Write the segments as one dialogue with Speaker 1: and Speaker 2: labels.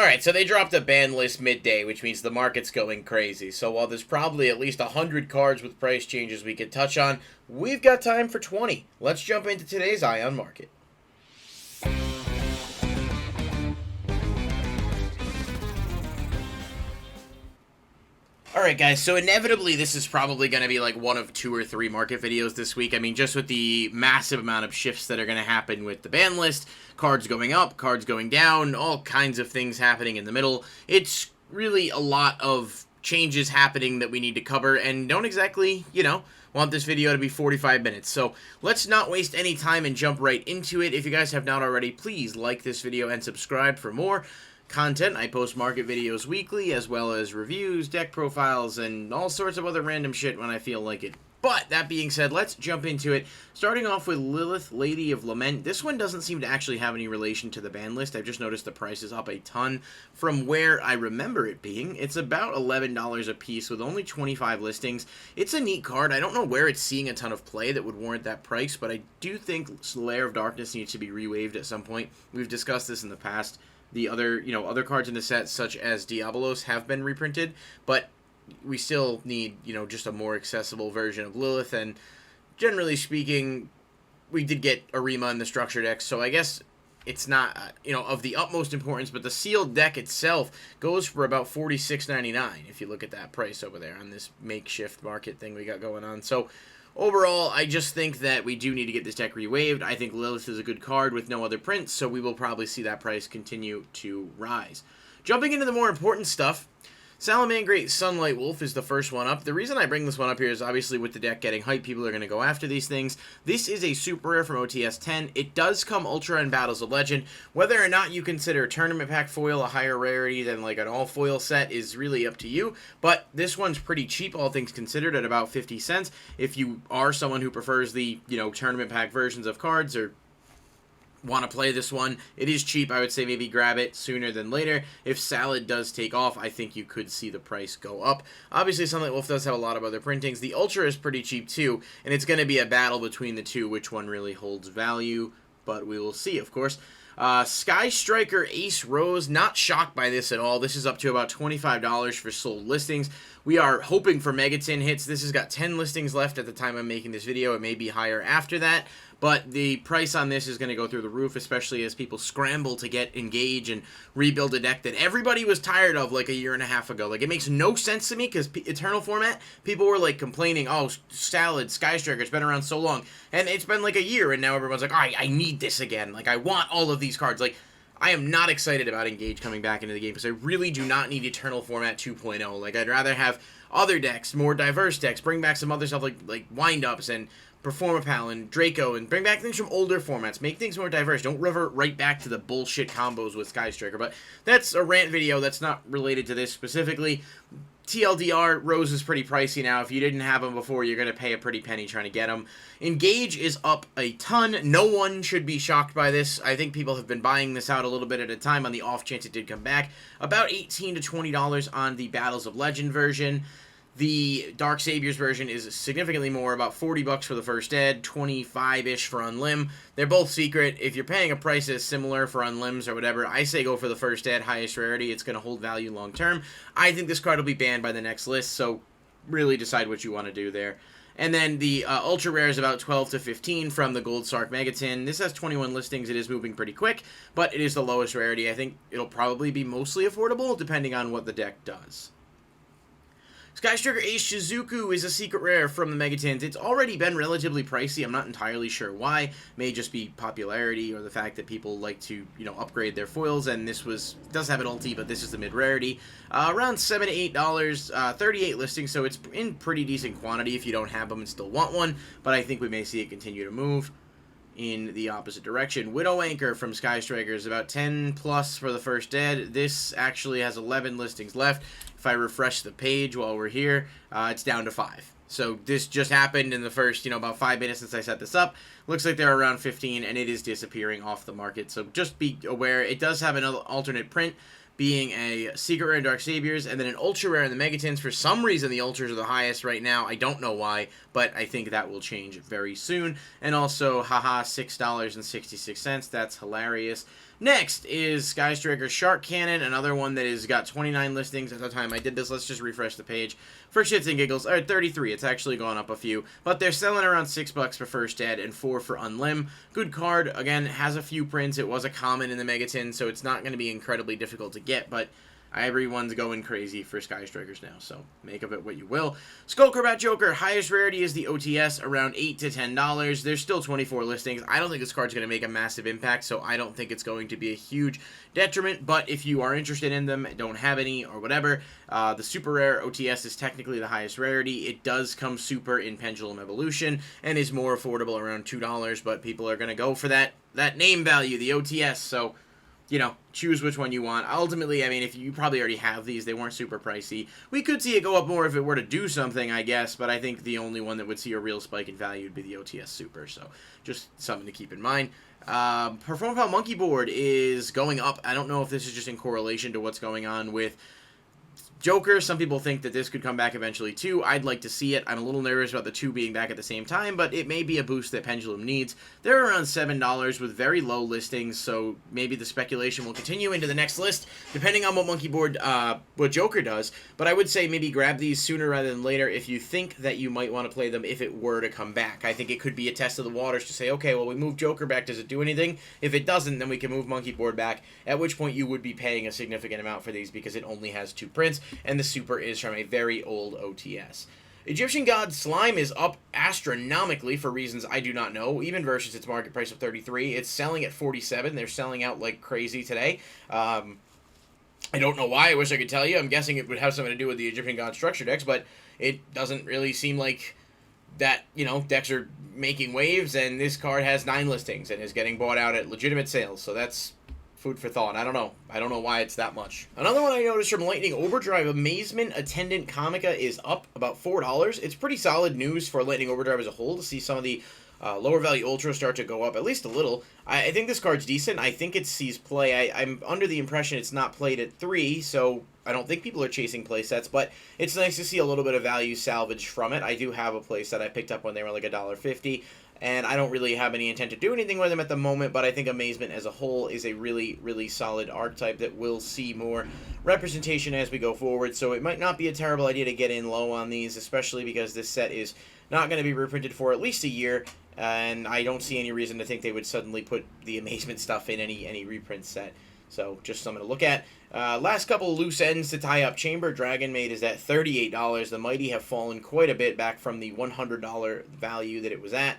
Speaker 1: Alright, so they dropped a ban list midday, which means the market's going crazy. So while there's probably at least 100 cards with price changes we could touch on, we've got time for 20. Let's jump into today's Ion Market. Alright guys, so inevitably this is probably going to be like one of 2 or 3 market videos this week. I mean, just with the massive amount of shifts that are going to happen with the ban list, cards going up, cards going down, all kinds of things happening in the middle. It's really a lot of changes happening that we need to cover, and don't exactly, want this video to be 45 minutes. So let's not waste any time and jump right into it. If you guys have not already, please like this video and subscribe for more content. I post market videos weekly, as well as reviews, deck profiles, and all sorts of other random shit when I feel like it. But, that being said, let's jump into it. Starting off with Lilith, Lady of Lament. This one doesn't seem to actually have any relation to the ban list. I've just noticed the price is up a ton from where I remember it being. It's about $11 a piece with only 25 listings. It's a neat card. I don't know where it's seeing a ton of play that would warrant that price, but I do think Lair of Darkness needs to be rewaved at some point. We've discussed this in the past. The other cards in the set, such as Diabolos, have been reprinted, but we still need, just a more accessible version of Lilith, and generally speaking, we did get Arima in the structure deck, so I guess it's not, of the utmost importance, but the sealed deck itself goes for about $46.99, if you look at that price over there on this makeshift market thing we got going on. So overall, I just think that we do need to get this deck rewaved. I think Lilith is a good card with no other prints, so we will probably see that price continue to rise. Jumping into the more important stuff, Salamangreat Sunlight Wolf is the first one up. The reason I bring this one up here is obviously with the deck getting hype, people are going to go after these things. This is a super rare from OTS 10. It does come Ultra in Battles of Legend. Whether or not you consider Tournament Pack Foil a higher rarity than like an all-foil set is really up to you, but this one's pretty cheap, all things considered, at about 50 cents. If you are someone who prefers the, Tournament Pack versions of cards or want to play this one, it is cheap. I would say maybe grab it sooner than later. If Salad does take off, I think you could see the price go up. Obviously, Sunlight Wolf does have a lot of other printings. The Ultra is pretty cheap too, and it's going to be a battle between the two, which one really holds value, but we will see, of course. Sky Striker Ace Rose, not shocked by this at all. This is up to about $25 for sold listings. We are hoping for Megatin hits. This has got 10 listings left at the time I'm making this video. It may be higher after that, but the price on this is going to go through the roof, especially as people scramble to get Engage and rebuild a deck that everybody was tired of like a year and a half ago. Like, it makes no sense to me because Eternal format, people were like complaining, oh, Salad, Sky Striker, it's been around so long. And it's been like a year, and now everyone's like, oh, I need this again. Like, I want all of these cards. Like, I am not excited about Engage coming back into the game because I really do not need Eternal Format 2.0. Like, I'd rather have other decks, more diverse decks, bring back some other stuff like Wind-Ups and Performapal and Draco, and bring back things from older formats. Make things more diverse. Don't revert right back to the bullshit combos with Sky Striker. But that's a rant video that's not related to this specifically. TLDR, Rose is pretty pricey now. If you didn't have them before, you're going to pay a pretty penny trying to get them. Engage is up a ton. No one should be shocked by this. I think people have been buying this out a little bit at a time on the off chance it did come back. About $18 to $20 on the Battles of Legend version. The Dark Saviors version is significantly more, about 40 bucks for the first ed, 25-ish for Unlim. They're both secret. If you're paying a price that's similar for Unlims or whatever, I say go for the first ed, highest rarity. It's going to hold value long term. I think this card will be banned by the next list, so really decide what you want to do there. And then the Ultra Rare is about 12 to 15 from the Gold Sark Megatin. This has 21 listings. It is moving pretty quick, but it is the lowest rarity. I think it'll probably be mostly affordable, depending on what the deck does. Sky Striker Ace Shizuku is a secret rare from the Megatins. It's already been relatively pricey. I'm not entirely sure why. May just be popularity or the fact that people like to, upgrade their foils. And this does have an ulti, but this is the mid rarity. Around $7 to $8, 38 listings, so it's in pretty decent quantity if you don't have them and still want one. But I think we may see it continue to move in the opposite direction. Widow Anchor from Sky Striker is about 10 plus for the first ed. This actually has 11 listings left. If I refresh the page while we're here, it's down to 5. So this just happened in the first, about 5 minutes since I set this up. Looks like they're around 15, and it is disappearing off the market. So just be aware. It does have an alternate print, being a Secret Rare in Dark Saviors, and then an Ultra Rare in the Megatins. For some reason, the Ultras are the highest right now. I don't know why, but I think that will change very soon. And also, haha, $6.66. That's hilarious. Next is Sky Striker Shark Cannon, another one that has got 29 listings at the time I did this. Let's just refresh the page. For shits and giggles, 33. It's actually gone up a few, but they're selling around $6 for first ed and $4 for unlim. Good card. Again, has a few prints. It was a common in the Megatin, so it's not going to be incredibly difficult to get, but everyone's going crazy for Sky Strikers now, so make of it what you will. Skullcrobat Joker, highest rarity is the OTS, around $8 to $10. There's still 24 listings. I don't think this card's going to make a massive impact, so I don't think it's going to be a huge detriment, but if you are interested in them, don't have any, or whatever, the super rare OTS is technically the highest rarity. It does come super in Pendulum Evolution, and is more affordable, around $2, but people are going to go for that name value, the OTS, so you know, choose which one you want. Ultimately, I mean, if you probably already have these, they weren't super pricey. We could see it go up more if it were to do something, I guess, but I think the only one that would see a real spike in value would be the OTS Super, so just something to keep in mind. Performapal Monkey Board is going up. I don't know if this is just in correlation to what's going on with Joker. Some people think that this could come back eventually too. I'd like to see it. I'm a little nervous about the two being back at the same time, but it may be a boost that Pendulum needs. They're around $7 with very low listings, so maybe the speculation will continue into the next list, depending on what Monkey Board, what Joker does. But I would say maybe grab these sooner rather than later if you think that you might want to play them if it were to come back. I think it could be a test of the waters to say, okay, well, we moved Joker back. Does it do anything? If it doesn't, then we can move Monkey Board back, at which point you would be paying a significant amount for these because it only has 2 prints, and the super is from a very old OTS. Egyptian God Slime is up astronomically for reasons I do not know, even versus its market price of 33. It's selling at 47. They're selling out like crazy today. I don't know why. I wish I could tell you. I'm guessing it would have something to do with the Egyptian God structure decks, but it doesn't really seem like that, you know, decks are making waves, and this card has 9 listings and is getting bought out at legitimate sales, so that's food for thought. I don't know why it's that much. Another one I noticed from Lightning Overdrive, Amazement Attendant Comica is up about $4. It's pretty solid news for Lightning Overdrive as a whole to see some of the lower value Ultras start to go up, at least a little. I think this card's decent. I think it sees play. I'm under the impression it's not played at 3, so I don't think people are chasing play sets, but it's nice to see a little bit of value salvaged from it. I do have a play set I picked up when they were like $1.50. And I don't really have any intent to do anything with them at the moment, but I think Amazement as a whole is a really, really solid archetype that will see more representation as we go forward. So it might not be a terrible idea to get in low on these, especially because this set is not going to be reprinted for at least a year, and I don't see any reason to think they would suddenly put the Amazement stuff in any reprint set. So just something to look at. Last couple loose ends to tie up. Chamber Dragon Maid is at $38. The Mighty have fallen quite a bit back from the $100 value that it was at.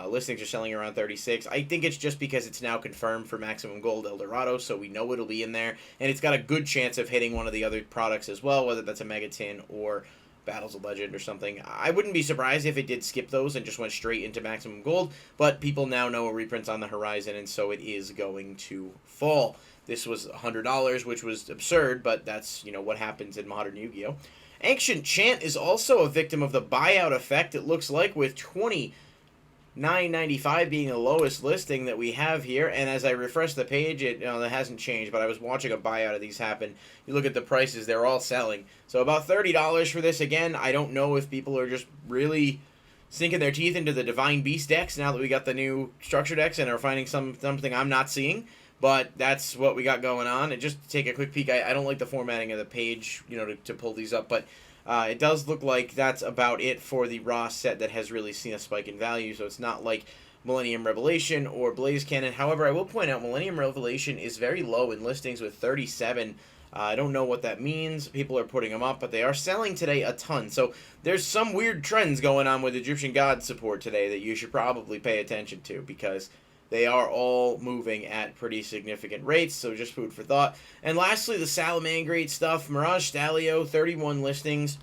Speaker 1: Listings are selling around 36. I think it's just because it's now confirmed for Maximum Gold Eldorado, so we know it'll be in there, and it's got a good chance of hitting one of the other products as well, whether that's a Megatin or Battles of Legend or something. I wouldn't be surprised if it did skip those and just went straight into Maximum Gold, but people now know a reprint's on the horizon, and so it is going to fall. This was $100, which was absurd, but that's, you know, what happens in modern Yu-Gi-Oh! Ancient Chant is also a victim of the buyout effect, it looks like, with $29.95 being the lowest listing that we have here, and as I refresh the page, that hasn't changed, but I was watching a buyout of these happen. You look at the prices, they're all selling. So about $30 for this again. I don't know if people are just really sinking their teeth into the Divine Beast decks now that we got the new structure decks and are finding something I'm not seeing, but that's what we got going on. And just to take a quick peek, I don't like the formatting of the page, you know, to pull these up, but it does look like that's about it for the raw set that has really seen a spike in value, so it's not like Millennium Revelation or Blaze Cannon. However, I will point out Millennium Revelation is very low in listings with 37. I don't know what that means. People are putting them up, but they are selling today a ton. So there's some weird trends going on with Egyptian God support today that you should probably pay attention to, because they are all moving at pretty significant rates, so just food for thought. And lastly, the Salamangreat stuff. Mirage Stalio, 31 listings.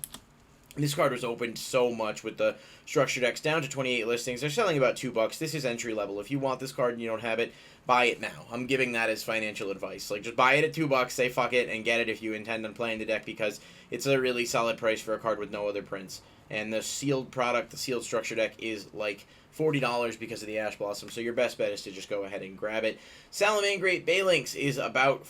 Speaker 1: This card was opened so much with the structure decks down to 28 listings. They're selling about $2. This is entry level. If you want this card and you don't have it, buy it now. I'm giving that as financial advice. Like, just buy it at $2, say fuck it, and get it if you intend on playing the deck, because it's a really solid price for a card with no other prints. And the sealed product, the sealed structure deck, is like $40 because of the Ash Blossom, so your best bet is to just go ahead and grab it. Salamangreat Balinx is about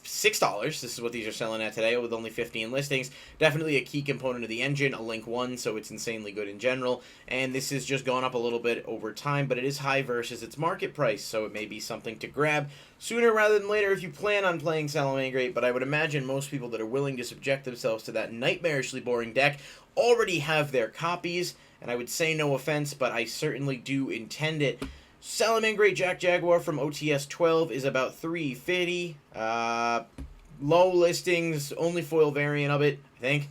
Speaker 1: $6. This is what these are selling at today with only 15 listings. Definitely a key component of the engine, a Link 1, so it's insanely good in general. And this has just gone up a little bit over time, but it is high versus its market price, so it may be something to grab sooner rather than later if you plan on playing Salamangreat. But I would imagine most people that are willing to subject themselves to that nightmarishly boring deck already have their copies. And I would say no offense, but I certainly do intend it. Salamangreat Jack Jaguar from OTS 12 is about $350. Low listings, only foil variant of it, I think.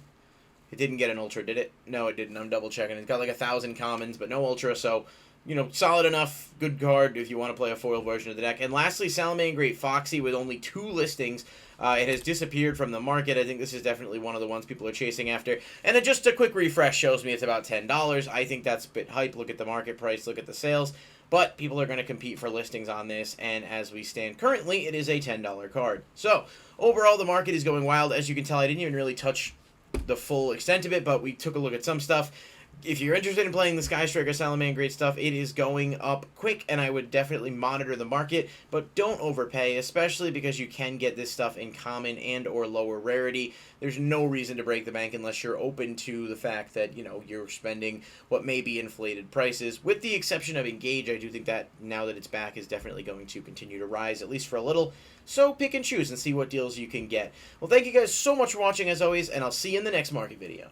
Speaker 1: It didn't get an Ultra, did it? No, it didn't. I'm double checking. It's got like 1,000 commons, but no Ultra, so, you know, solid enough. Good card if you want to play a foil version of the deck. And lastly, Salamangreat Foxy with only 2 listings. It has disappeared from the market. I think this is definitely one of the ones people are chasing after. And just a quick refresh shows me it's about $10. I think that's a bit hype. Look at the market price. Look at the sales. But people are going to compete for listings on this, and as we stand currently, it is a $10 card. So, overall, the market is going wild. As you can tell, I didn't even really touch the full extent of it, but we took a look at some stuff. If you're interested in playing the Sky Striker Salamangreat stuff, it is going up quick, and I would definitely monitor the market, but don't overpay, especially because you can get this stuff in common and or lower rarity. There's no reason to break the bank unless you're open to the fact that, you know, you're spending what may be inflated prices. With the exception of Engage, I do think that now that it's back is definitely going to continue to rise, at least for a little. So pick and choose and see what deals you can get. Well, thank you guys so much for watching as always, and I'll see you in the next market video.